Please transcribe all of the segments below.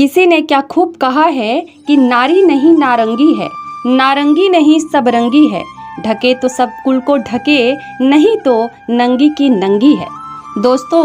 किसी ने क्या खूब कहा है कि नारी नहीं नारंगी है, नारंगी नहीं सब रंगी है, ढके तो सब कुल को ढके, नहीं तो नंगी की नंगी है। दोस्तों,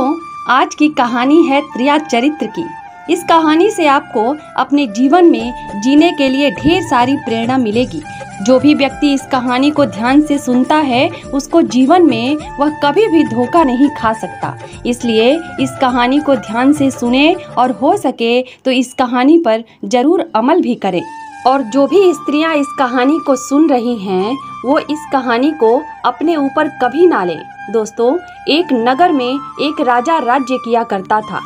आज की कहानी है त्रिया चरित्र की। इस कहानी से आपको अपने जीवन में जीने के लिए ढेर सारी प्रेरणा मिलेगी। जो भी व्यक्ति इस कहानी को ध्यान से सुनता है, उसको जीवन में वह कभी भी धोखा नहीं खा सकता। इसलिए इस कहानी को ध्यान से सुने और हो सके तो इस कहानी पर जरूर अमल भी करें। और जो भी स्त्रियां इस कहानी को सुन रही हैं, वो इस कहानी को अपने ऊपर कभी ना लें। दोस्तों, एक नगर में एक राजा राज्य किया करता था।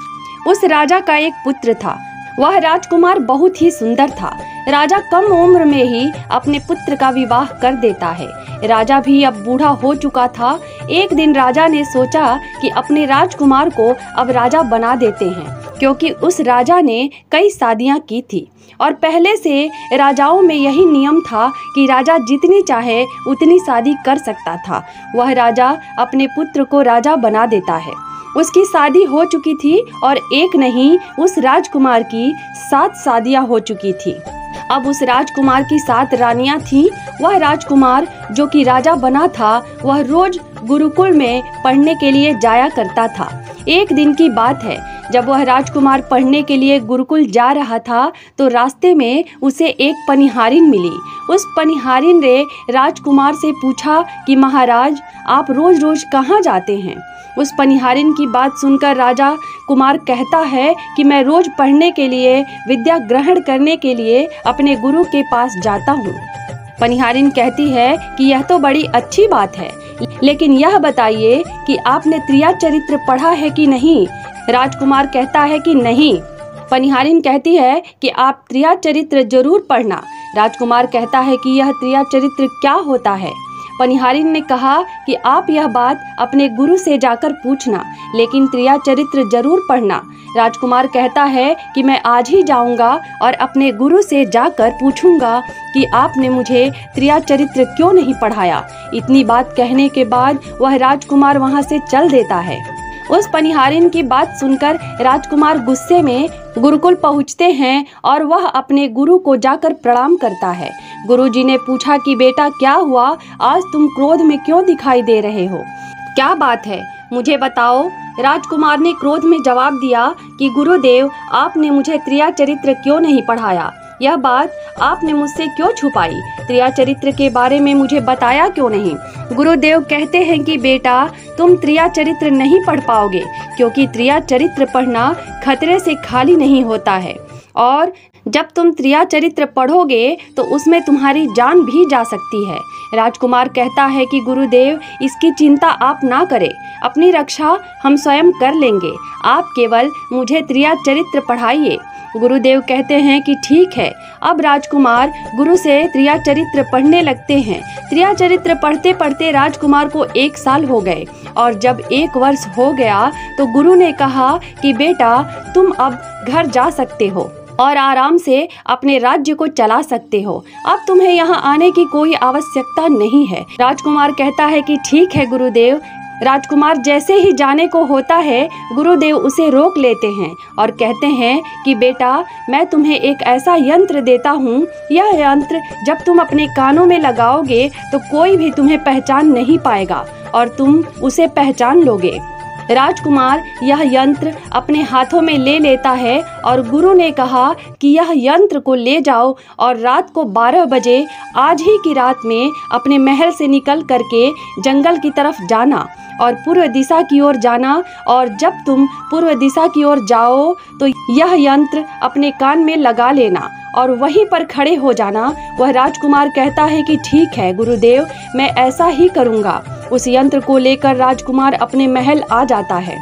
उस राजा का एक पुत्र था। वह राजकुमार बहुत ही सुंदर था। राजा कम उम्र में ही अपने पुत्र का विवाह कर देता है। राजा भी अब बूढ़ा हो चुका था। एक दिन राजा ने सोचा कि अपने राजकुमार को अब राजा बना देते हैं, क्योंकि उस राजा ने कई शादियां की थी और पहले से राजाओं में यही नियम था कि राजा जितनी चाहे उतनी शादी कर सकता था। वह राजा अपने पुत्र को राजा बना देता है। उसकी शादी हो चुकी थी और एक नहीं, उस राजकुमार की 7 शादियां हो चुकी थी। अब उस राजकुमार की 7 रानियां थीं। वह राजकुमार जो कि राजा बना था, वह रोज गुरुकुल में पढ़ने के लिए जाया करता था। एक दिन की बात है, जब वह राजकुमार पढ़ने के लिए गुरुकुल जा रहा था तो रास्ते में उसे एक पनिहारिन मिली। उस पनिहारिन ने राजकुमार से पूछा कि महाराज, आप रोज रोज कहाँ जाते हैं? उस पनिहारिन की बात सुनकर राजा कुमार कहता है कि मैं रोज पढ़ने के लिए, विद्या ग्रहण करने के लिए अपने गुरु के पास जाता हूँ। पनिहारिन कहती है कि यह तो बड़ी अच्छी बात है, लेकिन यह बताइए कि आपने त्रिया चरित्र पढ़ा है कि नहीं? राजकुमार कहता है कि नहीं। पनिहारिन कहती है कि आप त्रिया चरित्र जरूर पढ़ना। राजकुमार कहता है कि यह त्रिया चरित्र क्या होता है? पनिहारिन ने कहा कि आप यह बात अपने गुरु से जाकर पूछना, लेकिन त्रिया चरित्र जरूर पढ़ना। राजकुमार कहता है कि मैं आज ही जाऊंगा और अपने गुरु से जाकर पूछूंगा कि आपने मुझे त्रिया चरित्र क्यों नहीं पढ़ाया। इतनी बात कहने के बाद वह राजकुमार वहां से चल देता है। उस पनिहारिन की बात सुनकर राजकुमार गुस्से में गुरुकुल पहुंचते हैं और वह अपने गुरु को जाकर प्रणाम करता है। गुरुजी ने पूछा कि बेटा, क्या हुआ? आज तुम क्रोध में क्यों दिखाई दे रहे हो? क्या बात है, मुझे बताओ। राजकुमार ने क्रोध में जवाब दिया कि गुरुदेव, आपने मुझे त्रिया चरित्र क्यों नहीं पढ़ाया? यह बात आपने मुझसे क्यों छुपाई? त्रिया चरित्र के बारे में मुझे बताया क्यों नहीं? गुरुदेव कहते हैं कि बेटा, तुम त्रिया चरित्र नहीं पढ़ पाओगे, क्योंकि त्रिया चरित्र पढ़ना खतरे से खाली नहीं होता है, और जब तुम त्रिया चरित्र पढ़ोगे तो उसमें तुम्हारी जान भी जा सकती है। राजकुमार कहता है कि गुरुदेव, इसकी चिंता आप ना करें, अपनी रक्षा हम स्वयं कर लेंगे, आप केवल मुझे त्रिया चरित्र पढ़ाइए। गुरुदेव कहते हैं कि ठीक है। अब राजकुमार गुरु से त्रिया चरित्र पढ़ने लगते हैं। त्रिया चरित्र पढ़ते पढ़ते राजकुमार को 1 साल हो गए, और जब 1 वर्ष हो गया तो गुरु ने कहा कि बेटा, तुम अब घर जा सकते हो और आराम से अपने राज्य को चला सकते हो। अब तुम्हें यहाँ आने की कोई आवश्यकता नहीं है। राजकुमार कहता है कि ठीक है गुरुदेव। राजकुमार जैसे ही जाने को होता है, गुरुदेव उसे रोक लेते हैं और कहते हैं कि बेटा, मैं तुम्हें एक ऐसा यंत्र देता हूँ। यह यंत्र जब तुम अपने कानों में लगाओगे तो कोई भी तुम्हें पहचान नहीं पाएगा और तुम उसे पहचान लोगे। राजकुमार यह यंत्र अपने हाथों में ले लेता है और गुरु ने कहा कि यह यंत्र को ले जाओ और रात को 12 बजे, आज ही की रात में, अपने महल से निकल करके जंगल की तरफ जाना और पूर्व दिशा की ओर जाना। और जब तुम पूर्व दिशा की ओर जाओ तो यह यंत्र अपने कान में लगा लेना और वहीं पर खड़े हो जाना। वह राजकुमार कहता है कि ठीक है गुरुदेव, मैं ऐसा ही करूँगा। उस यंत्र को लेकर राजकुमार अपने महल आ जाता है।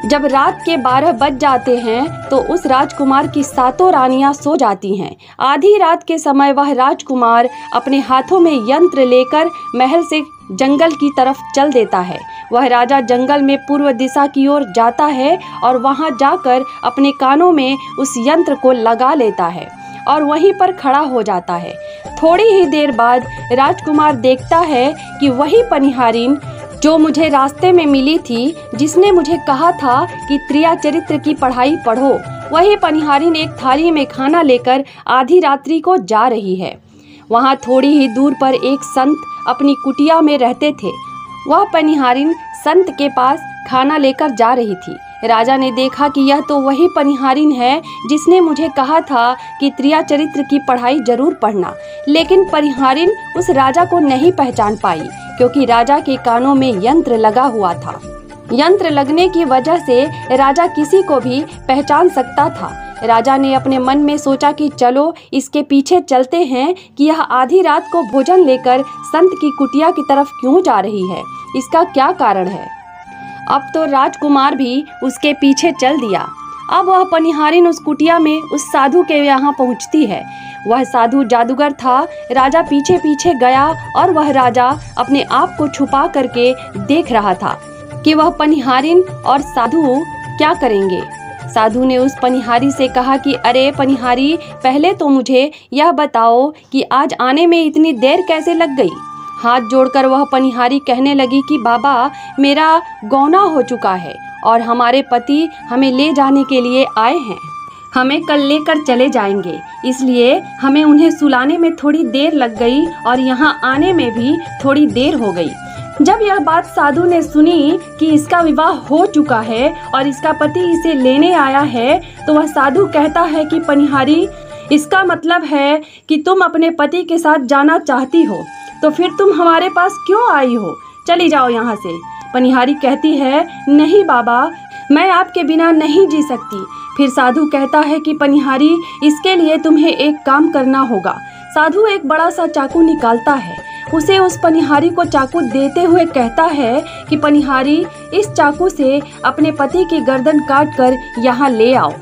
जब रात के 12 बज जाते हैं तो उस राजकुमार की 7 रानियां सो जाती हैं। आधी रात के समय वह राजकुमार अपने हाथों में यंत्र लेकर महल से जंगल की तरफ चल देता है। वह राजा जंगल में पूर्व दिशा की ओर जाता है और वहां जाकर अपने कानों में उस यंत्र को लगा लेता है और वहीं पर खड़ा हो जाता है। थोड़ी ही देर बाद राजकुमार देखता है कि वही पनिहारिन जो मुझे रास्ते में मिली थी, जिसने मुझे कहा था कि त्रिया चरित्र की पढ़ाई पढ़ो, वही पनिहारिन एक थाली में खाना लेकर आधी रात्रि को जा रही है। वहाँ थोड़ी ही दूर पर एक संत अपनी कुटिया में रहते थे। वह पनिहारिन संत के पास खाना लेकर जा रही थी। राजा ने देखा कि यह तो वही पनिहारिन है जिसने मुझे कहा था कि त्रिया चरित्र की पढ़ाई जरूर पढ़ना, लेकिन पनिहारिन उस राजा को नहीं पहचान पाई क्योंकि राजा के कानों में यंत्र लगा हुआ था। यंत्र लगने की वजह से राजा किसी को भी पहचान सकता था। राजा ने अपने मन में सोचा कि चलो इसके पीछे चलते हैं कि यह आधी रात को भोजन लेकर संत की कुटिया की तरफ क्यों जा रही है, इसका क्या कारण है। अब तो राजकुमार भी उसके पीछे चल दिया। अब वह पनिहारिन उस कुटिया में उस साधु के यहाँ पहुँचती है। वह साधु जादूगर था। राजा पीछे पीछे गया और वह राजा अपने आप को छुपा करके देख रहा था कि वह पनिहारिन और साधु क्या करेंगे। साधु ने उस पनिहारी से कहा कि अरे पनिहारी, पहले तो मुझे यह बताओ कि आज आने में इतनी देर कैसे लग गई। हाथ जोड़कर वह पनिहारी कहने लगी कि बाबा, मेरा गौना हो चुका है और हमारे पति हमें ले जाने के लिए आए हैं। हमें कल लेकर चले जाएंगे, इसलिए हमें उन्हें सुलाने में थोड़ी देर लग गई और यहाँ आने में भी थोड़ी देर हो गई। जब यह बात साधु ने सुनी कि इसका विवाह हो चुका है और इसका पति इसे लेने आया है, तो वह साधु कहता है कि पनिहारी, इसका मतलब है कि तुम अपने पति के साथ जाना चाहती हो, तो फिर तुम हमारे पास क्यों आई हो? चली जाओ यहाँ से। पनिहारी कहती है, नहीं बाबा, मैं आपके बिना नहीं जी सकती। फिर साधु कहता है कि पनिहारी, इसके लिए तुम्हें एक काम करना होगा। साधु एक बड़ा सा चाकू निकालता है, उसे उस पनिहारी को चाकू देते हुए कहता है कि पनिहारी, इस चाकू से अपने पति की गर्दन काट कर यहाँ ले आओ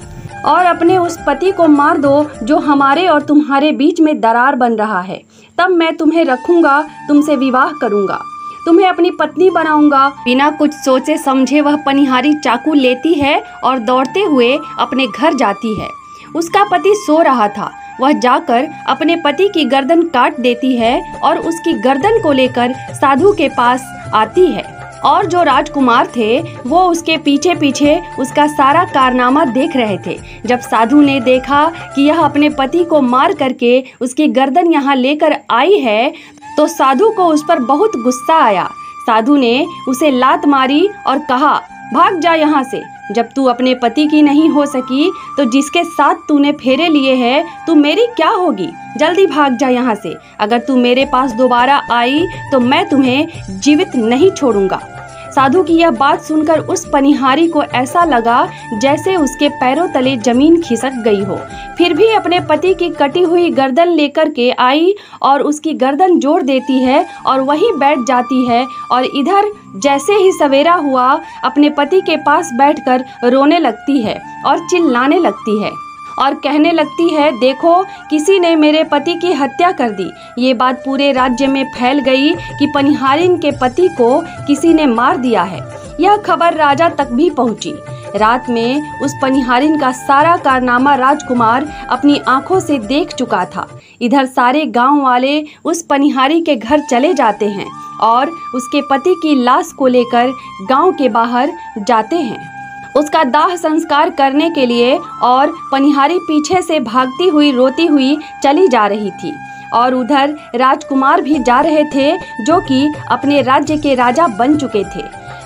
और अपने उस पति को मार दो जो हमारे और तुम्हारे बीच में दरार बन रहा है। तब मैं तुम्हें रखूंगा, तुमसे विवाह करूंगा, तुम्हें अपनी पत्नी बनाऊंगा। बिना कुछ सोचे समझे वह पनिहारी चाकू लेती है और दौड़ते हुए अपने घर जाती है। उसका पति सो रहा था। वह जाकर अपने पति की गर्दन काट देती है और उसकी गर्दन को लेकर साधु के पास आती है और जो राजकुमार थे वो उसके पीछे पीछे उसका सारा कारनामा देख रहे थे। जब साधु ने देखा कि यह अपने पति को मार करके उसकी गर्दन यहाँ लेकर आई है, तो साधु को उस पर बहुत गुस्सा आया। साधु ने उसे लात मारी और कहा, भाग जा यहाँ से। जब तू अपने पति की नहीं हो सकी तो जिसके साथ तूने फेरे लिए हैं, तू मेरी क्या होगी? जल्दी भाग जा यहाँ से। अगर तू मेरे पास दोबारा आई तो मैं तुम्हें जीवित नहीं छोड़ूंगा। साधु की यह बात सुनकर उस पनिहारी को ऐसा लगा जैसे उसके पैरों तले जमीन खिसक गई हो। फिर भी अपने पति की कटी हुई गर्दन लेकर के आई और उसकी गर्दन जोड़ देती है और वहीं बैठ जाती है और इधर जैसे ही सवेरा हुआ अपने पति के पास बैठकर रोने लगती है और चिल्लाने लगती है और कहने लगती है, देखो, किसी ने मेरे पति की हत्या कर दी। ये बात पूरे राज्य में फैल गई कि पनिहारिन के पति को किसी ने मार दिया है। यह खबर राजा तक भी पहुंची। रात में उस पनिहारिन का सारा कारनामा राजकुमार अपनी आंखों से देख चुका था। इधर सारे गांव वाले उस पनिहारी के घर चले जाते हैं और उसके पति की लाश को लेकर गांव के बाहर जाते हैं उसका दाह संस्कार करने के लिए। और पनिहारी पीछे से भागती हुई रोती हुई चली जा रही थी और उधर राजकुमार भी जा रहे थे जो कि अपने राज्य के राजा बन चुके थे।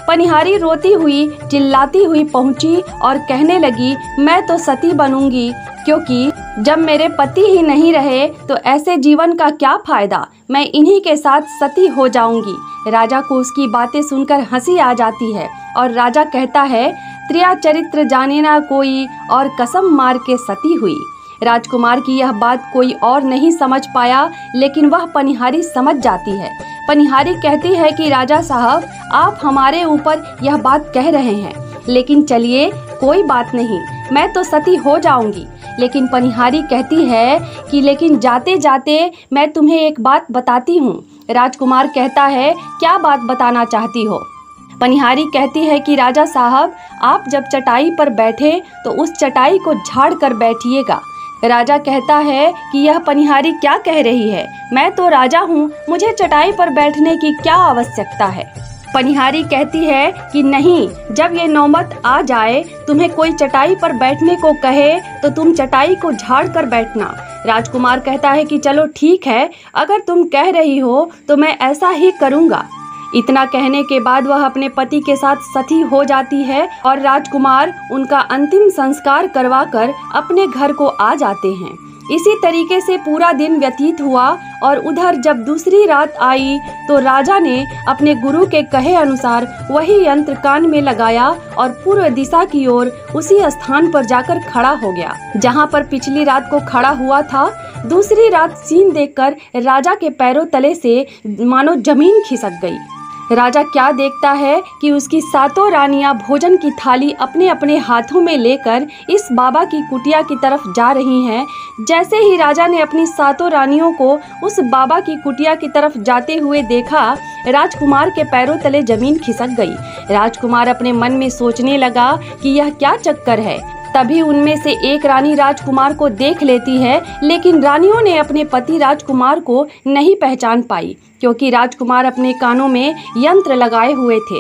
पनिहारी रोती हुई चिल्लाती हुई पहुंची और कहने लगी, मैं तो सती बनूंगी, क्योंकि जब मेरे पति ही नहीं रहे तो ऐसे जीवन का क्या फायदा, मैं इन्हीं के साथ सती हो जाऊंगी। राजा को उसकी बातें सुनकर हंसी आ जाती है और राजा कहता है, त्रिया चरित्र जाने ना कोई और कसम मार के सती हुई। राजकुमार की यह बात कोई और नहीं समझ पाया, लेकिन वह पनिहारी समझ जाती है। पनिहारी कहती है कि राजा साहब, आप हमारे ऊपर यह बात कह रहे हैं, लेकिन चलिए कोई बात नहीं, मैं तो सती हो जाऊंगी। लेकिन पनिहारी कहती है कि लेकिन जाते जाते मैं तुम्हें एक बात बताती हूँ। राजकुमार कहता है, क्या बात बताना चाहती हो? पनिहारी कहती है कि राजा साहब, आप जब चटाई पर बैठे तो उस चटाई को झाड़ कर बैठिएगा। राजा कहता है कि यह पनिहारी क्या कह रही है, मैं तो राजा हूँ, मुझे चटाई पर बैठने की क्या आवश्यकता है। पनिहारी कहती है कि नहीं, जब ये नौबत आ जाए, तुम्हें कोई चटाई पर बैठने को कहे तो तुम चटाई को झाड़ कर बैठना। राजकुमार कहता है कि चलो ठीक है, अगर तुम कह रही हो तो मैं ऐसा ही करूँगा। इतना कहने के बाद वह अपने पति के साथ सती हो जाती है और राजकुमार उनका अंतिम संस्कार करवाकर अपने घर को आ जाते हैं। इसी तरीके से पूरा दिन व्यतीत हुआ और उधर जब दूसरी रात आई तो राजा ने अपने गुरु के कहे अनुसार वही यंत्र कान में लगाया और पूर्व दिशा की ओर उसी स्थान पर जाकर खड़ा हो गया जहां पर पिछली रात को खड़ा हुआ था। दूसरी रात सीन देखकर राजा के पैरों तले से मानो जमीन खिसक गई। राजा क्या देखता है कि उसकी सातों रानियां भोजन की थाली अपने अपने हाथों में लेकर इस बाबा की कुटिया की तरफ जा रही हैं। जैसे ही राजा ने अपनी सातों रानियों को उस बाबा की कुटिया की तरफ जाते हुए देखा, राजकुमार के पैरों तले जमीन खिसक गई। राजकुमार अपने मन में सोचने लगा कि यह क्या चक्कर है। तभी उनमें से एक रानी राजकुमार को देख लेती है, लेकिन रानियों ने अपने पति राजकुमार को नहीं पहचान पाई क्योंकि राजकुमार अपने कानों में यंत्र लगाए हुए थे।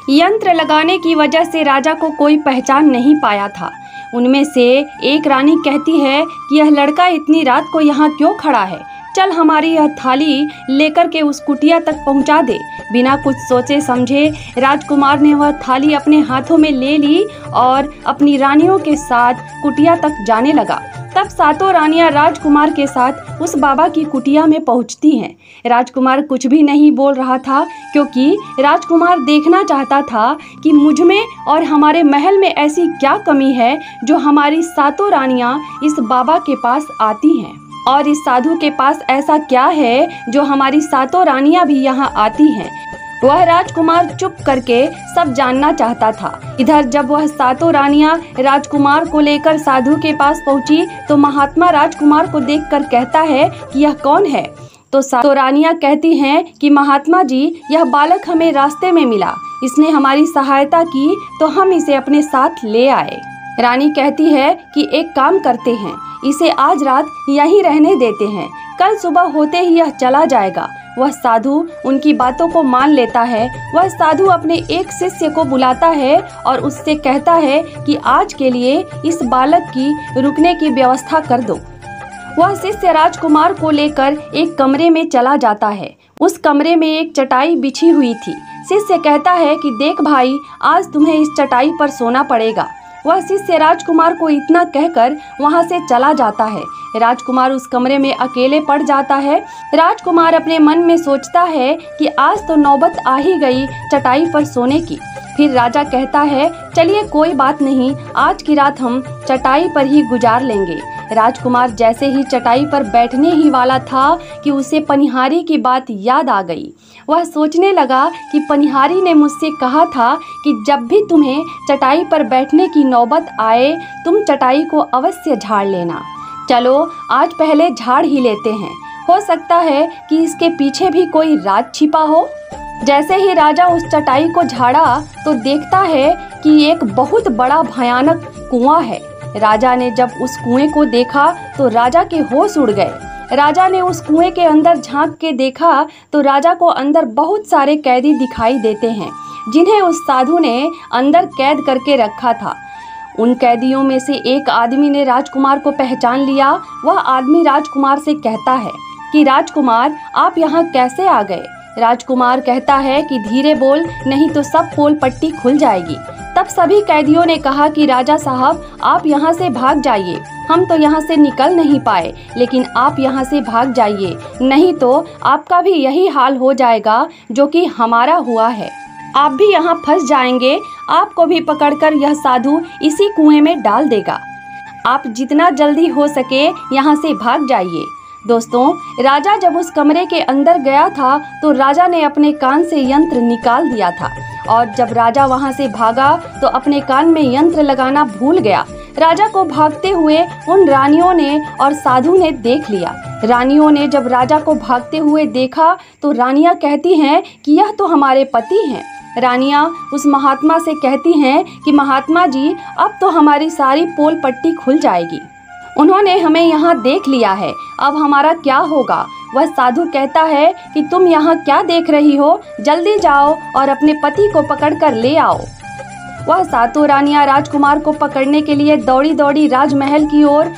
यंत्र लगाने की वजह से राजा को कोई पहचान नहीं पाया था। उनमें से एक रानी कहती है कि यह लड़का इतनी रात को यहाँ क्यों खड़ा है, चल हमारी यह थाली लेकर के उस कुटिया तक पहुंचा दे। बिना कुछ सोचे समझे राजकुमार ने वह थाली अपने हाथों में ले ली और अपनी रानियों के साथ कुटिया तक जाने लगा। तब सातों रानियां राजकुमार के साथ उस बाबा की कुटिया में पहुंचती हैं। राजकुमार कुछ भी नहीं बोल रहा था क्योंकि राजकुमार देखना चाहता था कि मुझ में और हमारे महल में ऐसी क्या कमी है जो हमारी सातों रानियां इस बाबा के पास आती हैं, और इस साधु के पास ऐसा क्या है जो हमारी सातों रानियां भी यहाँ आती हैं। वह राजकुमार चुप करके सब जानना चाहता था। इधर जब वह सातों रानियां राजकुमार को लेकर साधु के पास पहुंची तो महात्मा राजकुमार को देखकर कहता है कि यह कौन है। तो सातों रानियां कहती हैं कि महात्मा जी, यह बालक हमें रास्ते में मिला, इसने हमारी सहायता की तो हम इसे अपने साथ ले आए। रानी कहती है कि एक काम करते हैं, इसे आज रात यहीं रहने देते हैं, कल सुबह होते ही यह चला जाएगा। वह साधु उनकी बातों को मान लेता है। वह साधु अपने एक शिष्य को बुलाता है और उससे कहता है कि आज के लिए इस बालक की रुकने की व्यवस्था कर दो। वह शिष्य राजकुमार को लेकर एक कमरे में चला जाता है। उस कमरे में एक चटाई बिछी हुई थी। शिष्य कहता है कि देख भाई, आज तुम्हें इस चटाई पर सोना पड़ेगा। वह शिष्य राजकुमार को इतना कहकर वहां से चला जाता है। राजकुमार उस कमरे में अकेले पड़ जाता है। राजकुमार अपने मन में सोचता है कि आज तो नौबत आ ही गई चटाई पर सोने की। फिर राजा कहता है, चलिए कोई बात नहीं, आज की रात हम चटाई पर ही गुजार लेंगे। राजकुमार जैसे ही चटाई पर बैठने ही वाला था कि उसे पनिहारी की बात याद आ गई। वह सोचने लगा कि पनिहारी ने मुझसे कहा था कि जब भी तुम्हें चटाई पर बैठने की नौबत आए, तुम चटाई को अवश्य झाड़ लेना। चलो आज पहले झाड़ ही लेते हैं, हो सकता है कि इसके पीछे भी कोई राज छिपा हो। जैसे ही राजा उस चटाई को झाड़ा तो देखता है कि एक बहुत बड़ा भयानक कुआं है। राजा ने जब उस कुएं को देखा तो राजा के होश उड़ गए। राजा ने उस कुएं के अंदर झांक के देखा तो राजा को अंदर बहुत सारे कैदी दिखाई देते हैं जिन्हें उस साधु ने अंदर कैद करके रखा था। उन कैदियों में से एक आदमी ने राजकुमार को पहचान लिया। वह आदमी राजकुमार से कहता है कि राजकुमार, आप यहाँ कैसे आ गए। राजकुमार कहता है कि धीरे बोल, नहीं तो सब पोल पट्टी खुल जाएगी। तब सभी कैदियों ने कहा कि राजा साहब, आप यहाँ से भाग जाइए, हम तो यहाँ से निकल नहीं पाए, लेकिन आप यहाँ से भाग जाइए, नहीं तो आपका भी यही हाल हो जाएगा जो कि हमारा हुआ है। आप भी यहाँ फंस जाएंगे, आपको भी पकड़कर यह साधु इसी कुएं में डाल देगा। आप जितना जल्दी हो सके यहाँ से भाग जाइए। दोस्तों, राजा जब उस कमरे के अंदर गया था तो राजा ने अपने कान से यंत्र निकाल दिया था, और जब राजा वहां से भागा तो अपने कान में यंत्र लगाना भूल गया। राजा को भागते हुए उन रानियों ने और साधु ने देख लिया। रानियों ने जब राजा को भागते हुए देखा तो रानियां कहती हैं कि यह तो हमारे पति हैं। रानियां उस महात्मा से कहती हैं कि महात्मा जी, अब तो हमारी सारी पोल पट्टी खुल जाएगी। उन्होंने हमें यहाँ देख लिया है, अब हमारा क्या होगा। वह साधु कहता है कि तुम यहाँ क्या देख रही हो, जल्दी जाओ और अपने पति को पकड़कर ले आओ। वह सातों रानियां राजकुमार को पकड़ने के लिए दौड़ी दौड़ी राजमहल की ओर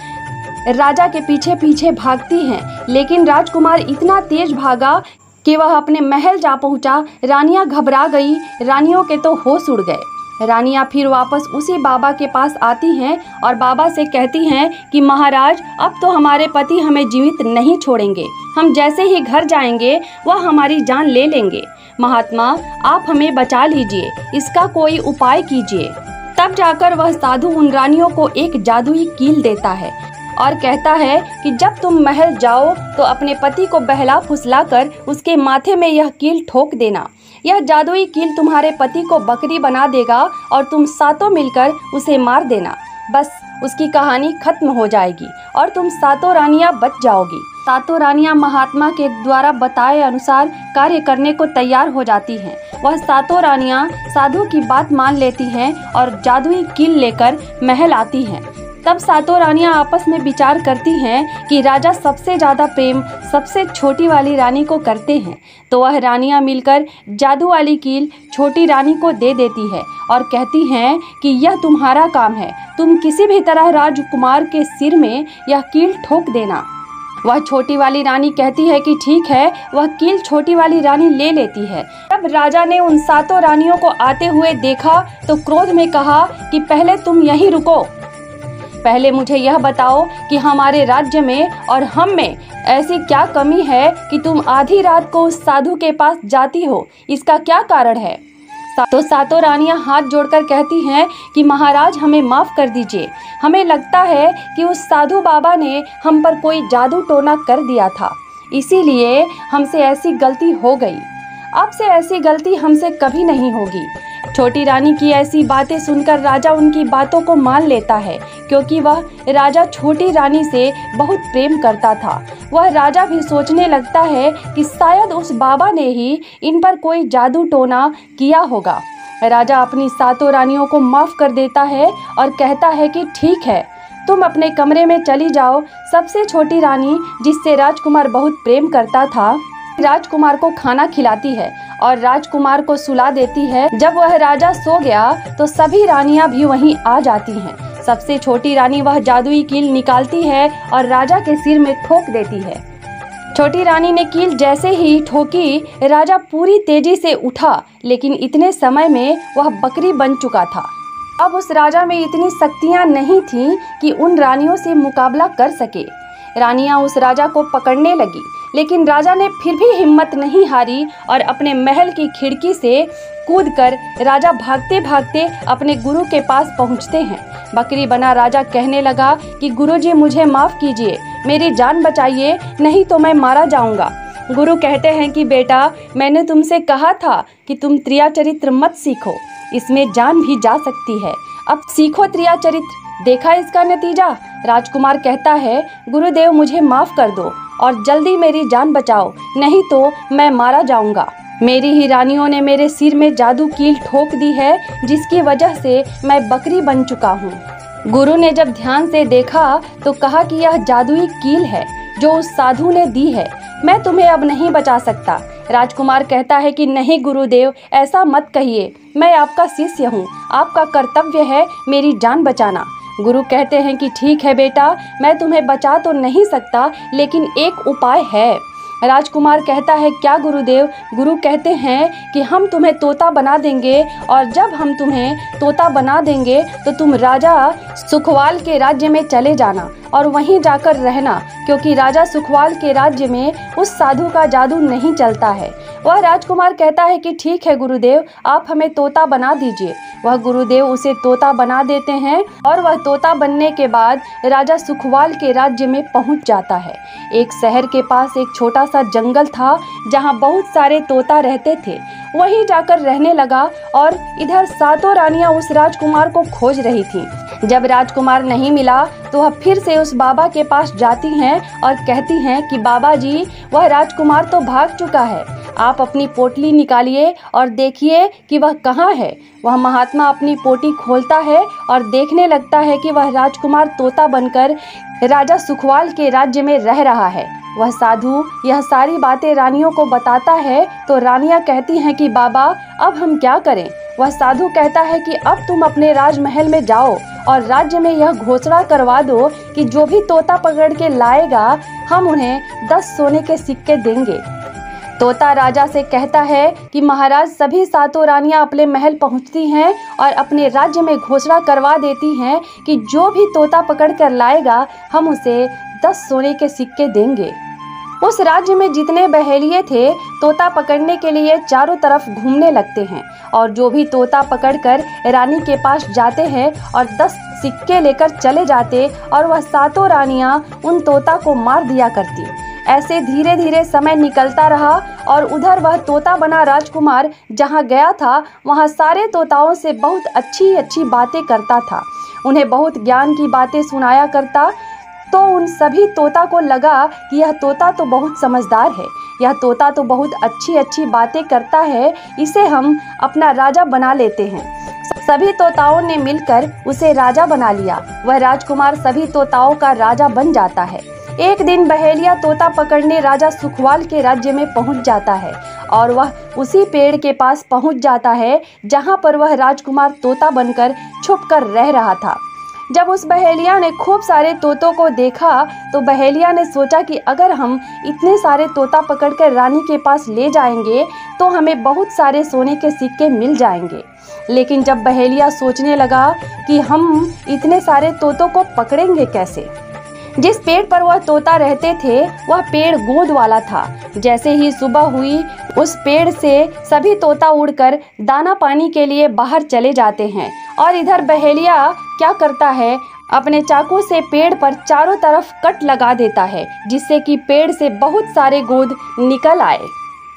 राजा के पीछे पीछे भागती हैं, लेकिन राजकुमार इतना तेज भागा कि वह अपने महल जा पहुंचा। रानियां घबरा गई, रानियों के तो होश उड़ गए। रानियां फिर वापस उसी बाबा के पास आती हैं और बाबा से कहती हैं कि महाराज, अब तो हमारे पति हमें जीवित नहीं छोड़ेंगे, हम जैसे ही घर जाएंगे वह हमारी जान ले लेंगे। महात्मा, आप हमें बचा लीजिए, इसका कोई उपाय कीजिए। तब जाकर वह साधु उन रानियों को एक जादुई कील देता है और कहता है कि जब तुम महल जाओ तो अपने पति को बहला फुसला कर उसके माथे में यह कील ठोक देना। यह जादुई कील तुम्हारे पति को बकरी बना देगा और तुम सातों मिलकर उसे मार देना। बस उसकी कहानी खत्म हो जाएगी और तुम सातों रानियां बच जाओगी। सातों रानियां महात्मा के द्वारा बताए अनुसार कार्य करने को तैयार हो जाती हैं। वह सातों रानियां साधु की बात मान लेती हैं और जादुई कील लेकर महल आती हैं। तब सातों रानियां आपस में विचार करती हैं कि राजा सबसे ज़्यादा प्रेम सबसे छोटी वाली रानी को करते हैं, तो वह रानियां मिलकर जादू वाली कील छोटी रानी को दे देती है और कहती हैं कि यह तुम्हारा काम है, तुम किसी भी तरह राजकुमार के सिर में यह कील ठोक देना। वह छोटी वाली रानी कहती है कि ठीक है। वह कील छोटी वाली रानी ले लेती है। जब राजा ने उन सातों रानियों को आते हुए देखा तो क्रोध में कहा कि पहले तुम यहीं रुको, पहले मुझे यह बताओ कि हमारे राज्य में और हम में ऐसी क्या कमी है कि तुम आधी रात को उस साधु के पास जाती हो, इसका क्या कारण है। तो सातों रानियां हाथ जोड़कर कहती हैं कि महाराज, हमें माफ़ कर दीजिए, हमें लगता है कि उस साधु बाबा ने हम पर कोई जादू टोना कर दिया था, इसीलिए हमसे ऐसी गलती हो गई। अब से ऐसी गलती हमसे कभी नहीं होगी। छोटी रानी की ऐसी बातें सुनकर राजा उनकी बातों को मान लेता है, क्योंकि वह राजा छोटी रानी से बहुत प्रेम करता था। वह राजा भी सोचने लगता है कि शायद उस बाबा ने ही इन पर कोई जादू टोना किया होगा। राजा अपनी सातों रानियों को माफ़ कर देता है और कहता है कि ठीक है, तुम अपने कमरे में चली जाओ। सबसे छोटी रानी, जिससे राजकुमार बहुत प्रेम करता था, राजकुमार को खाना खिलाती है और राजकुमार को सुला देती है। जब वह राजा सो गया तो सभी रानियां भी वहीं आ जाती हैं। सबसे छोटी रानी वह जादुई कील निकालती है और राजा के सिर में ठोक देती है। छोटी रानी ने कील जैसे ही ठोकी, राजा पूरी तेजी से उठा, लेकिन इतने समय में वह बकरी बन चुका था। अब उस राजा में इतनी शक्तियां नहीं थीं कि उन रानियों से मुकाबला कर सके। रानियां उस राजा को पकड़ने लगी, लेकिन राजा ने फिर भी हिम्मत नहीं हारी और अपने महल की खिड़की से कूदकर राजा भागते भागते अपने गुरु के पास पहुंचते हैं। बकरी बना राजा कहने लगा कि गुरुजी, मुझे माफ़ कीजिए, मेरी जान बचाइए, नहीं तो मैं मारा जाऊंगा। गुरु कहते हैं कि बेटा, मैंने तुमसे कहा था कि तुम त्रिया चरित्र मत सीखो, इसमें जान भी जा सकती है। अब सीखो त्रिया चरित्र, देखा इसका नतीजा। राजकुमार कहता है, गुरुदेव मुझे माफ़ कर दो और जल्दी मेरी जान बचाओ, नहीं तो मैं मारा जाऊंगा। मेरी ही रानियों ने मेरे सिर में जादू कील ठोक दी है, जिसकी वजह से मैं बकरी बन चुका हूँ। गुरु ने जब ध्यान से देखा तो कहा कि यह जादुई कील है जो उस साधु ने दी है, मैं तुम्हें अब नहीं बचा सकता। राजकुमार कहता है कि नहीं गुरुदेव, ऐसा मत कहिए, मैं आपका शिष्य हूँ, आपका कर्तव्य है मेरी जान बचाना। गुरु कहते हैं कि ठीक है बेटा, मैं तुम्हें बचा तो नहीं सकता, लेकिन एक उपाय है। राजकुमार कहता है, क्या गुरुदेव? गुरु कहते हैं कि हम तुम्हें तोता बना देंगे और जब हम तुम्हें तोता बना देंगे तो तुम राजा सुखवाल के राज्य में चले जाना और वहीं जाकर रहना, क्योंकि राजा सुखवाल के राज्य में उस साधु का जादू नहीं चलता है। वह राजकुमार कहता है कि ठीक है गुरुदेव, आप हमें तोता बना दीजिए। वह गुरुदेव उसे तोता बना देते हैं और वह तोता बनने के बाद राजा सुखवाल के राज्य में पहुंच जाता है। एक शहर के पास एक छोटा सा जंगल था जहां बहुत सारे तोता रहते थे। वहीं जाकर रहने लगा और इधर सातों रानियां उस राजकुमार को खोज रही थीं। जब राजकुमार नहीं मिला तो वह फिर से उस बाबा के पास जाती हैं और कहती हैं कि बाबा जी, वह राजकुमार तो भाग चुका है, आप अपनी पोटली निकालिए और देखिए कि वह कहाँ है। वह महात्मा अपनी पोटली खोलता है और देखने लगता है कि वह राजकुमार तोता बनकर राजा सुखवाल के राज्य में रह रहा है। वह साधु यह सारी बातें रानियों को बताता है तो रानियां कहती हैं कि बाबा, अब हम क्या करें। वह साधु कहता है कि अब तुम अपने राजमहल में जाओ और राज्य में यह घोषणा करवा दो कि जो भी तोता पकड़ के लाएगा हम उन्हें 10 सोने के सिक्के देंगे। तोता राजा से कहता है कि महाराज, सभी 7 रानियां अपने महल पहुंचती हैं और अपने राज्य में घोषणा करवा देती हैं कि जो भी तोता पकड़ कर लाएगा हम उसे 10 सोने के सिक्के देंगे। उस राज्य में जितने बहेलिए थे तोता पकड़ने के लिए चारों तरफ घूमने लगते हैं और जो भी तोता पकड़कर रानी के पास जाते हैं और 10 सिक्के लेकर चले जाते और वह 7 रानियां उन तोता को मार दिया करती। ऐसे धीरे धीरे समय निकलता रहा और उधर वह तोता बना राजकुमार जहाँ गया था वहाँ सारे तोताओं से बहुत अच्छी अच्छी बातें करता था, उन्हें बहुत ज्ञान की बातें सुनाया करता। तो उन सभी तोता को लगा कि यह तोता तो बहुत समझदार है, यह तोता तो बहुत अच्छी अच्छी बातें करता है, इसे हम अपना राजा बना लेते हैं। सभी तोताओं ने मिलकर उसे राजा बना लिया। वह राजकुमार सभी तोताओं का राजा बन जाता है। एक दिन बहेलिया तोता पकड़ने राजा सुखवाल के राज्य में पहुंच जाता है और वह उसी पेड़ के पास पहुंच जाता है जहां पर वह राजकुमार तोता बनकर छुपकर रह रहा था। जब उस बहेलिया ने खूब सारे तोतों को देखा तो बहेलिया ने सोचा कि अगर हम इतने सारे तोता पकड़कर रानी के पास ले जाएंगे तो हमें बहुत सारे सोने के सिक्के मिल जाएंगे। लेकिन जब बहेलिया सोचने लगा कि हम इतने सारे तोतों को पकड़ेंगे कैसे, जिस पेड़ पर वह तोता रहते थे वह पेड़ गोंद वाला था। जैसे ही सुबह हुई उस पेड़ से सभी तोता उड़कर दाना पानी के लिए बाहर चले जाते हैं और इधर बहेलिया क्या करता है, अपने चाकू से पेड़ पर चारों तरफ कट लगा देता है जिससे कि पेड़ से बहुत सारे गोंद निकल आए।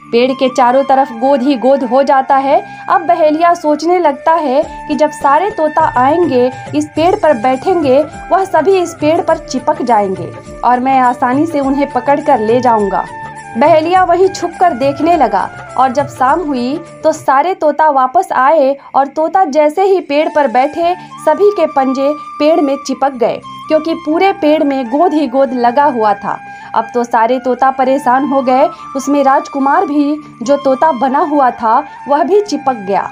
पेड़ के चारों तरफ गोंद ही गोंद हो जाता है। अब बहेलिया सोचने लगता है कि जब सारे तोता आएंगे, इस पेड़ पर बैठेंगे, वह सभी इस पेड़ पर चिपक जाएंगे और मैं आसानी से उन्हें पकड़ कर ले जाऊंगा। बहेलिया वहीं छुपकर देखने लगा और जब शाम हुई तो सारे तोता वापस आए और तोता जैसे ही पेड़ पर बैठे सभी के पंजे पेड़ में चिपक गए क्योंकि पूरे पेड़ में गोंद ही गोंद लगा हुआ था। अब तो सारे तोता परेशान हो गए, उसमें राजकुमार भी जो तोता बना हुआ था वह भी चिपक गया।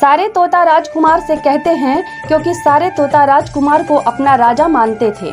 सारे तोता राजकुमार से कहते हैं, क्योंकि सारे तोता राजकुमार को अपना राजा मानते थे,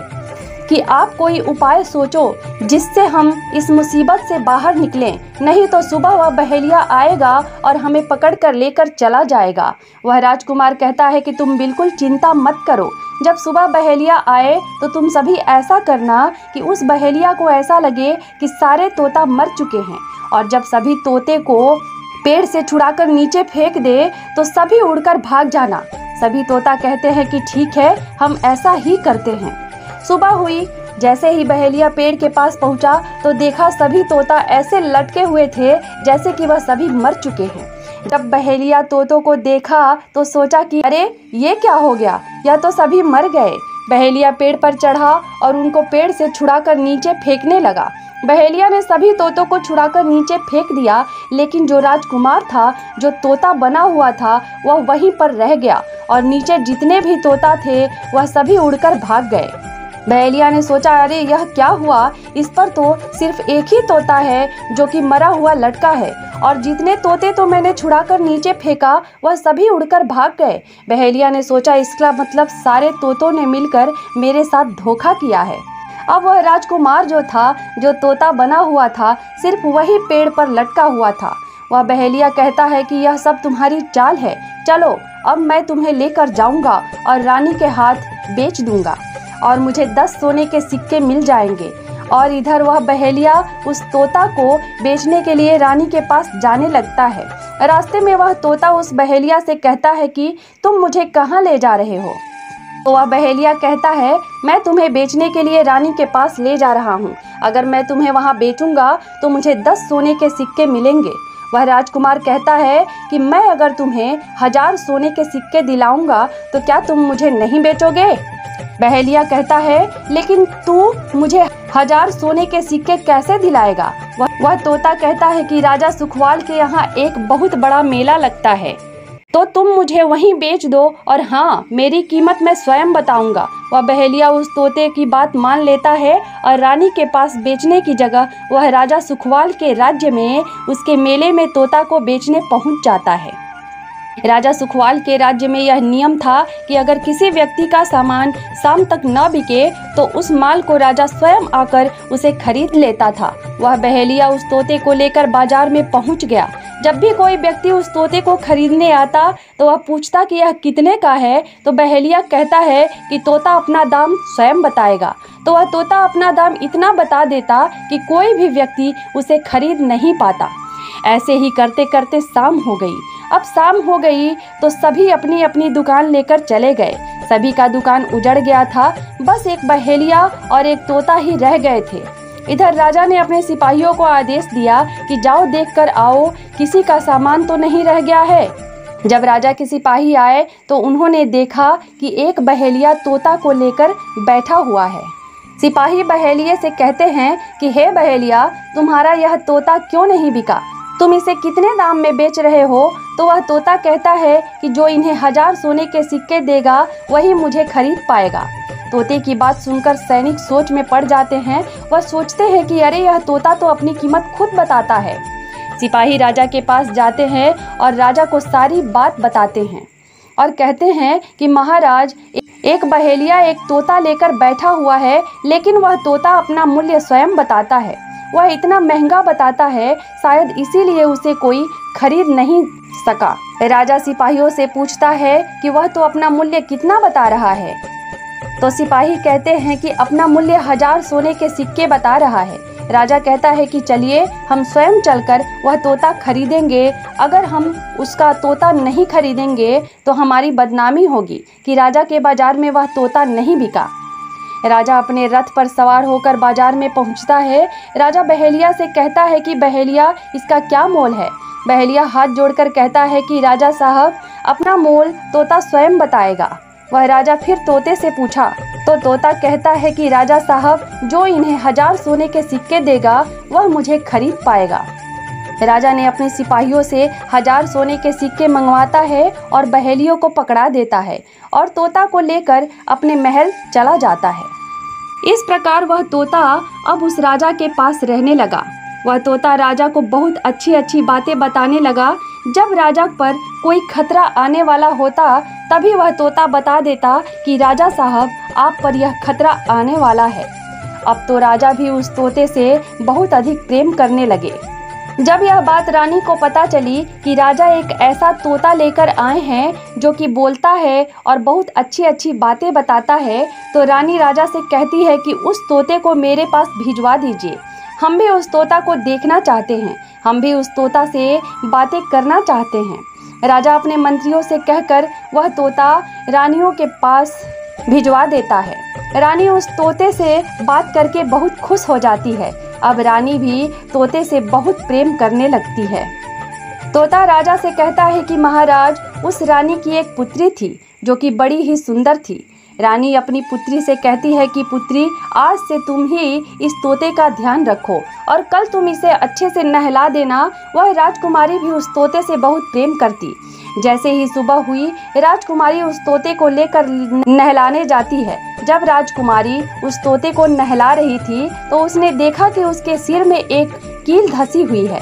कि आप कोई उपाय सोचो जिससे हम इस मुसीबत से बाहर निकलें, नहीं तो सुबह वह बहेलिया आएगा और हमें पकड़कर लेकर चला जाएगा। वह राजकुमार कहता है कि तुम बिल्कुल चिंता मत करो, जब सुबह बहेलिया आए तो तुम सभी ऐसा करना कि उस बहेलिया को ऐसा लगे कि सारे तोता मर चुके हैं और जब सभी तोते को पेड़ से छुड़ाकर नीचे फेंक दे तो सभी उड़कर भाग जाना। सभी तोता कहते हैं कि ठीक है, हम ऐसा ही करते हैं। सुबह हुई, जैसे ही बहेलिया पेड़ के पास पहुंचा तो देखा सभी तोता ऐसे लटके हुए थे जैसे कि वह सभी मर चुके हैं। जब बहेलिया तोतों को देखा तो सोचा कि अरे ये क्या हो गया, यह तो सभी मर गए। बहेलिया पेड़ पर चढ़ा और उनको पेड़ से छुड़ाकर नीचे फेंकने लगा। बहेलिया ने सभी तोतों को छुड़ाकर नीचे फेंक दिया, लेकिन जो राजकुमार था, जो तोता बना हुआ था, वह वहीं पर रह गया और नीचे जितने भी तोता थे वह सभी उड़कर भाग गए। बहेलिया ने सोचा अरे यह क्या हुआ, इस पर तो सिर्फ एक ही तोता है जो कि मरा हुआ लटका है और जितने तोते तो मैंने छुड़ाकर नीचे फेंका वह सभी उड़कर भाग गए। बहेलिया ने सोचा इसका मतलब सारे तोतों ने मिलकर मेरे साथ धोखा किया है। अब वह राजकुमार जो था, जो तोता बना हुआ था, सिर्फ वही पेड़ पर लटका हुआ था। वह बहेलिया कहता है कि यह सब तुम्हारी चाल है, चलो अब मैं तुम्हें लेकर जाऊंगा और रानी के हाथ बेच दूंगा और मुझे 10 सोने के सिक्के मिल जाएंगे। और इधर वह बहेलिया उस तोता को बेचने के लिए रानी के पास जाने लगता है। रास्ते में वह तोता उस बहेलिया से कहता है कि तुम मुझे कहाँ ले जा रहे हो। तो वह बहेलिया कहता है मैं तुम्हें बेचने के लिए रानी के पास ले जा रहा हूँ, अगर मैं तुम्हें वहाँ बेचूंगा तो मुझे 10 सोने के सिक्के मिलेंगे। वह राजकुमार कहता है कि मैं अगर तुम्हें 1000 सोने के सिक्के दिलाऊंगा तो क्या तुम मुझे नहीं बेचोगे? बहेलिया कहता है, लेकिन तू मुझे 1000 सोने के सिक्के कैसे दिलाएगा? वह तोता कहता है कि राजा सुखवाल के यहाँ एक बहुत बड़ा मेला लगता है, तो तुम मुझे वहीं बेच दो, और हाँ, मेरी कीमत मैं स्वयं बताऊंगा। वह बहेलिया उस तोते की बात मान लेता है और रानी के पास बेचने की जगह वह राजा सुखवाल के राज्य में उसके मेले में तोता को बेचने पहुंच जाता है। राजा सुखवाल के राज्य में यह नियम था कि अगर किसी व्यक्ति का सामान शाम तक न बिके तो उस माल को राजा स्वयं आकर उसे खरीद लेता था। वह बहेलिया उस तोते को लेकर बाजार में पहुंच गया। जब भी कोई व्यक्ति उस तोते को खरीदने आता तो वह पूछता कि यह कितने का है, तो बहेलिया कहता है कि तोता अपना दाम स्वयं बताएगा। तो वह तोता अपना दाम इतना बता देता कि कोई भी व्यक्ति उसे खरीद नहीं पाता। ऐसे ही करते करते शाम हो गई। अब शाम हो गई तो सभी अपनी अपनी दुकान लेकर चले गए। सभी का दुकान उजड़ गया था, बस एक बहेलिया और एक तोता ही रह गए थे। इधर राजा ने अपने सिपाहियों को आदेश दिया कि जाओ देख कर आओ, किसी का सामान तो नहीं रह गया है। जब राजा के सिपाही आए तो उन्होंने देखा कि एक बहेलिया तोता को लेकर बैठा हुआ है। सिपाही बहेलिये से कहते हैं कि हे बहेलिया, तुम्हारा यह तोता क्यों नहीं बिका? तुम इसे कितने दाम में बेच रहे हो? तो वह तोता कहता है कि जो इन्हें 1000 सोने के सिक्के देगा वही मुझे खरीद पाएगा। तोते की बात सुनकर सैनिक सोच में पड़ जाते हैं। वह सोचते हैं कि अरे, यह तोता तो अपनी कीमत खुद बताता है। सिपाही राजा के पास जाते हैं और राजा को सारी बात बताते हैं और कहते हैं कि महाराज, एक बहेलिया एक तोता लेकर बैठा हुआ है, लेकिन वह तोता अपना मूल्य स्वयं बताता है। वह इतना महंगा बताता है, शायद इसीलिए उसे कोई खरीद नहीं सका। राजा सिपाहियों से पूछता है कि वह तो अपना मूल्य कितना बता रहा है? तो सिपाही कहते हैं कि अपना मूल्य 1000 सोने के सिक्के बता रहा है। राजा कहता है कि चलिए, हम स्वयं चलकर वह तोता खरीदेंगे। अगर हम उसका तोता नहीं खरीदेंगे तो हमारी बदनामी होगी कि राजा के बाजार में वह तोता नहीं बिका। राजा अपने रथ पर सवार होकर बाजार में पहुंचता है। राजा बहेलिया से कहता है कि बहेलिया, इसका क्या मोल है? बहेलिया हाथ जोड़कर कहता है कि राजा साहब, अपना मोल तोता स्वयं बताएगा। वह राजा फिर तोते से पूछा तो तोता कहता है कि राजा साहब, जो इन्हें 1000 सोने के सिक्के देगा वह मुझे खरीद पाएगा। राजा ने अपने सिपाहियों से 1000 सोने के सिक्के मंगवाता है और बहेलियों को पकड़ा देता है और तोता को लेकर अपने महल चला जाता है। इस प्रकार वह तोता अब उस राजा के पास रहने लगा। वह तोता राजा को बहुत अच्छी अच्छी बातें बताने लगा। जब राजा पर कोई खतरा आने वाला होता तभी वह तोता बता देता कि राजा साहब, आप पर यह खतरा आने वाला है। अब तो राजा भी उस तोते से बहुत अधिक प्रेम करने लगे। जब यह बात रानी को पता चली कि राजा एक ऐसा तोता लेकर आए हैं जो कि बोलता है और बहुत अच्छी अच्छी बातें बताता है, तो रानी राजा से कहती है कि उस तोते को मेरे पास भिजवा दीजिए। हम भी उस तोता को देखना चाहते हैं, हम भी उस तोता से बातें करना चाहते हैं। राजा अपने मंत्रियों से कहकर वह तोता रानियों के पास भिजवा देता है। रानी उस तोते से बात करके बहुत खुश हो जाती है। अब रानी भी तोते से बहुत प्रेम करने लगती है। तोता राजा से कहता है कि महाराज, उस रानी की एक पुत्री थी जो कि बड़ी ही सुंदर थी। रानी अपनी पुत्री से कहती है कि पुत्री, आज से तुम ही इस तोते का ध्यान रखो और कल तुम इसे अच्छे से नहला देना। वह राजकुमारी भी उस तोते से बहुत प्रेम करती। जैसे ही सुबह हुई, राजकुमारी उस तोते को लेकर नहलाने जाती है। जब राजकुमारी उस तोते को नहला रही थी तो उसने देखा कि उसके सिर में एक कील धसी हुई है।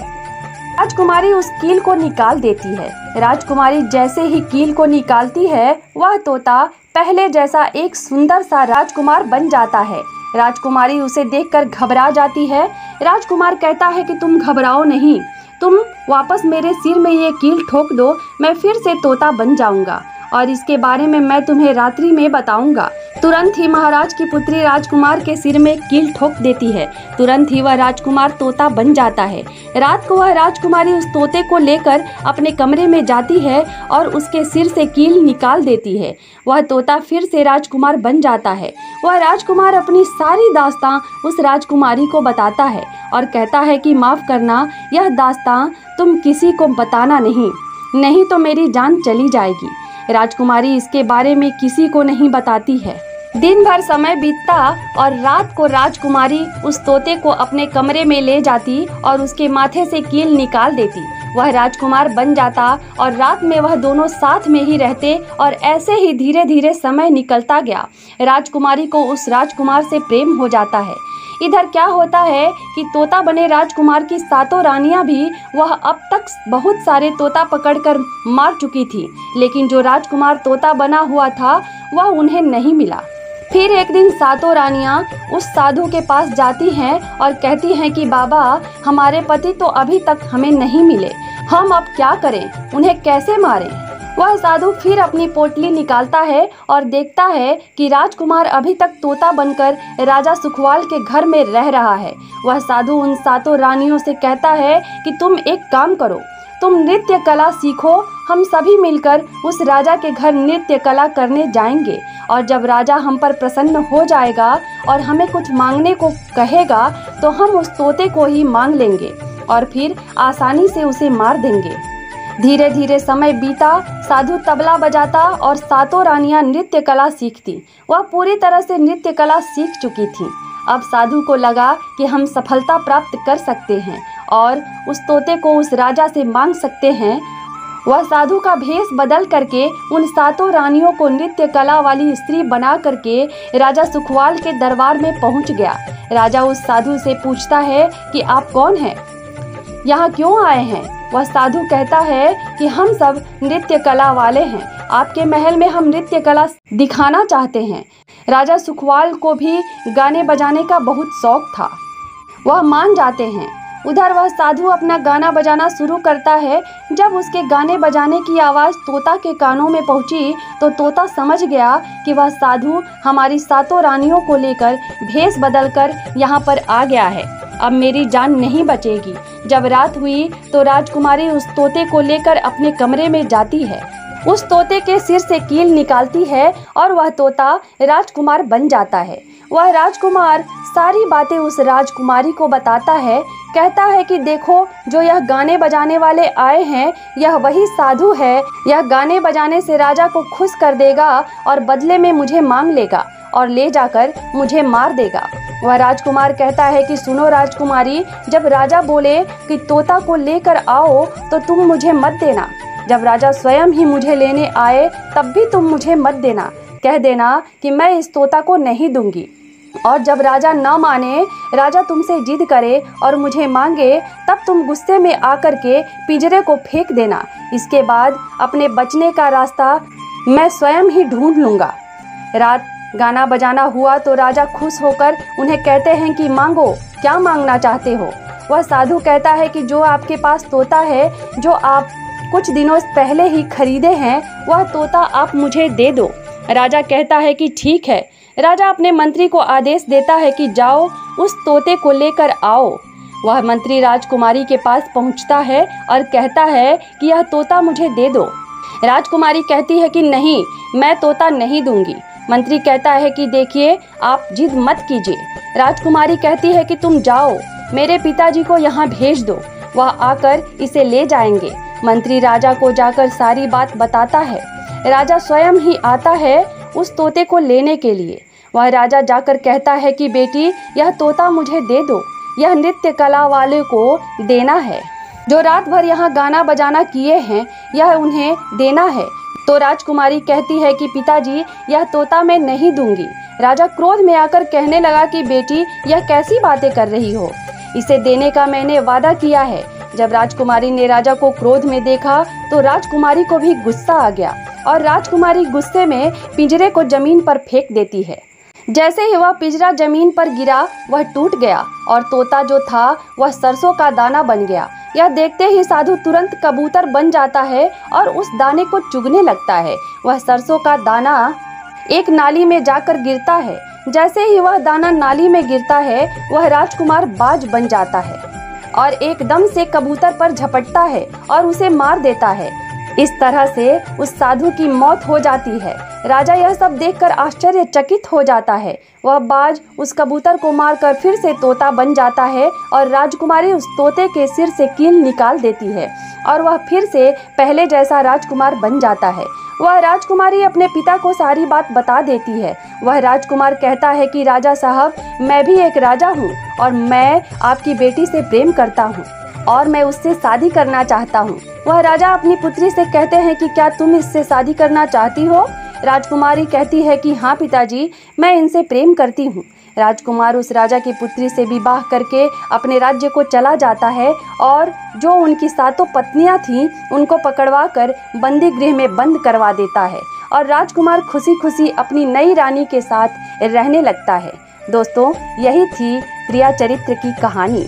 राजकुमारी उस कील को निकाल देती है। राजकुमारी जैसे ही कील को निकालती है, वह तोता पहले जैसा एक सुंदर सा राजकुमार बन जाता है। राजकुमारी उसे देखकर घबरा जाती है। राजकुमार कहता है कि तुम घबराओ नहीं, तुम वापस मेरे सिर में ये कील ठोक दो, मैं फिर से तोता बन जाऊंगा और इसके बारे में मैं तुम्हें रात्रि में बताऊंगा। तुरंत ही महाराज की पुत्री राजकुमार के सिर में कील ठोक देती है। तुरंत ही वह राजकुमार तोता बन जाता है। रात को वह राजकुमारी उस तोते को लेकर अपने कमरे में जाती है और उसके सिर से कील निकाल देती है। वह तोता फिर से राजकुमार बन जाता है। वह राजकुमार अपनी सारी दास्तां उस राजकुमारी को बताता है और कहता है कि माफ़ करना, यह दास्तां तुम किसी को बताना नहीं, नहीं तो मेरी जान चली जाएगी। राजकुमारी इसके बारे में किसी को नहीं बताती है। दिन भर समय बीतता और रात को राजकुमारी उस तोते को अपने कमरे में ले जाती और उसके माथे से कील निकाल देती। वह राजकुमार बन जाता और रात में वह दोनों साथ में ही रहते और ऐसे ही धीरे धीरे समय निकलता गया। राजकुमारी को उस राजकुमार से प्रेम हो जाता है। इधर क्या होता है कि तोता बने राजकुमार की 7 रानियां भी वह अब तक बहुत सारे तोता पकड़कर मार चुकी थी, लेकिन जो राजकुमार तोता बना हुआ था वह उन्हें नहीं मिला। फिर एक दिन 7 रानियां उस साधु के पास जाती हैं और कहती हैं कि बाबा, हमारे पति तो अभी तक हमें नहीं मिले, हम अब क्या करें, उन्हें कैसे मारें। वह साधु फिर अपनी पोटली निकालता है और देखता है कि राजकुमार अभी तक तोता बनकर राजा सुखवाल के घर में रह रहा है। वह साधु उन 7 रानियों से कहता है कि तुम एक काम करो, तुम नृत्य कला सीखो, हम सभी मिलकर उस राजा के घर नृत्य कला करने जाएंगे और जब राजा हम पर प्रसन्न हो जाएगा और हमें कुछ मांगने को कहेगा तो हम उस तोते को ही मांग लेंगे और फिर आसानी से उसे मार देंगे। धीरे धीरे समय बीता, साधु तबला बजाता और 7 रानियां नृत्य कला सीखती। वह पूरी तरह से नृत्य कला सीख चुकी थी। अब साधु को लगा कि हम सफलता प्राप्त कर सकते हैं और उस तोते को उस राजा से मांग सकते हैं। वह साधु का भेष बदल करके उन 7 रानियों को नृत्य कला वाली स्त्री बना करके राजा सुखवाल के दरबार में पहुंच गया। राजा उस साधु से पूछता है कि आप कौन हैं, यहाँ क्यों आए हैं। वह साधु कहता है कि हम सब नृत्य कला वाले हैं, आपके महल में हम नृत्य कला दिखाना चाहते हैं। राजा सुखवाल को भी गाने बजाने का बहुत शौक था, वह मान जाते हैं। उधर वह साधु अपना गाना बजाना शुरू करता है। जब उसके गाने बजाने की आवाज़ तोता के कानों में पहुंची तो तोता समझ गया कि वह साधु हमारी 7 रानियों को लेकर भेष बदलकर यहाँ पर आ गया है, अब मेरी जान नहीं बचेगी। जब रात हुई तो राजकुमारी उस तोते को लेकर अपने कमरे में जाती है। उस तोते के सिर से कील निकालती है और वह तोता राजकुमार बन जाता है। वह राजकुमार सारी बातें उस राजकुमारी को बताता है। कहता है कि देखो, जो यह गाने बजाने वाले आए हैं यह वही साधु है। यह गाने बजाने से राजा को खुश कर देगा और बदले में मुझे मांग लेगा और ले जाकर मुझे मार देगा। वह राजकुमार कहता है कि सुनो राजकुमारी, जब राजा बोले कि तोता को लेकर आओ तो तुम मुझे मत देना। जब राजा स्वयं ही मुझे लेने आए तब भी तुम मुझे मत देना। कह देना कि मैं इस तोता को नहीं दूंगी। और जब राजा न माने, राजा तुमसे जिद करे और मुझे मांगे, तब तुम गुस्से में आकर के पिंजरे को फेंक देना। इसके बाद अपने बचने का रास्ता मैं स्वयं ही ढूंढ लूँगा। रात गाना बजाना हुआ तो राजा खुश होकर उन्हें कहते हैं कि मांगो, क्या मांगना चाहते हो। वह साधु कहता है कि जो आपके पास तोता है, जो आप कुछ दिनों पहले ही खरीदे हैं, वह तोता आप मुझे दे दो। राजा कहता है कि ठीक है। राजा अपने मंत्री को आदेश देता है कि जाओ उस तोते को लेकर आओ। वह मंत्री राजकुमारी के पास पहुंचता है और कहता है कि यह तोता मुझे दे दो। राजकुमारी कहती है कि नहीं, मैं तोता नहीं दूंगी। मंत्री कहता है कि देखिए, आप जिद मत कीजिए। राजकुमारी कहती है कि तुम जाओ, मेरे पिताजी को यहाँ भेज दो, वह आकर इसे ले जाएंगे। मंत्री राजा को जाकर सारी बात बताता है। राजा स्वयं ही आता है उस तोते को लेने के लिए। वह राजा जाकर कहता है कि बेटी, यह तोता मुझे दे दो, यह नृत्य कला वाले को देना है, जो रात भर यहाँ गाना बजाना किए हैं, यह उन्हें देना है। तो राजकुमारी कहती है कि पिताजी, यह तोता मैं नहीं दूंगी। राजा क्रोध में आकर कहने लगा कि बेटी, यह कैसी बातें कर रही हो, इसे देने का मैंने वादा किया है। जब राजकुमारी ने राजा को क्रोध में देखा तो राजकुमारी को भी गुस्सा आ गया और राजकुमारी गुस्से में पिंजरे को जमीन पर फेंक देती है। जैसे ही वह पिंजरा जमीन पर गिरा, वह टूट गया और तोता जो था वह सरसों का दाना बन गया। यह देखते ही साधु तुरंत कबूतर बन जाता है और उस दाने को चुगने लगता है। वह सरसों का दाना एक नाली में जाकर गिरता है। जैसे ही वह दाना नाली में गिरता है, वह राजकुमार बाज बन जाता है और एकदम से कबूतर पर झपटता है और उसे मार देता है। इस तरह से उस साधु की मौत हो जाती है। राजा यह सब देखकर आश्चर्यचकित हो जाता है। वह बाज उस कबूतर को मारकर फिर से तोता बन जाता है और राजकुमारी उस तोते के सिर से कील निकाल देती है और वह फिर से पहले जैसा राजकुमार बन जाता है। वह राजकुमारी अपने पिता को सारी बात बता देती है। वह राजकुमार कहता है कि राजा साहब, मैं भी एक राजा हूँ और मैं आपकी बेटी से प्रेम करता हूँ और मैं उससे शादी करना चाहता हूँ। वह राजा अपनी पुत्री से कहते हैं कि क्या तुम इससे शादी करना चाहती हो? राजकुमारी कहती है कि हाँ पिताजी, मैं इनसे प्रेम करती हूँ। राजकुमार उस राजा की पुत्री से विवाह करके अपने राज्य को चला जाता है और जो उनकी 7 पत्नियां थीं उनको पकड़वा कर बंदी गृह में बंद करवा देता है और राजकुमार खुशी खुशी अपनी नई रानी के साथ रहने लगता है। दोस्तों, यही थी प्रिया चरित्र की कहानी।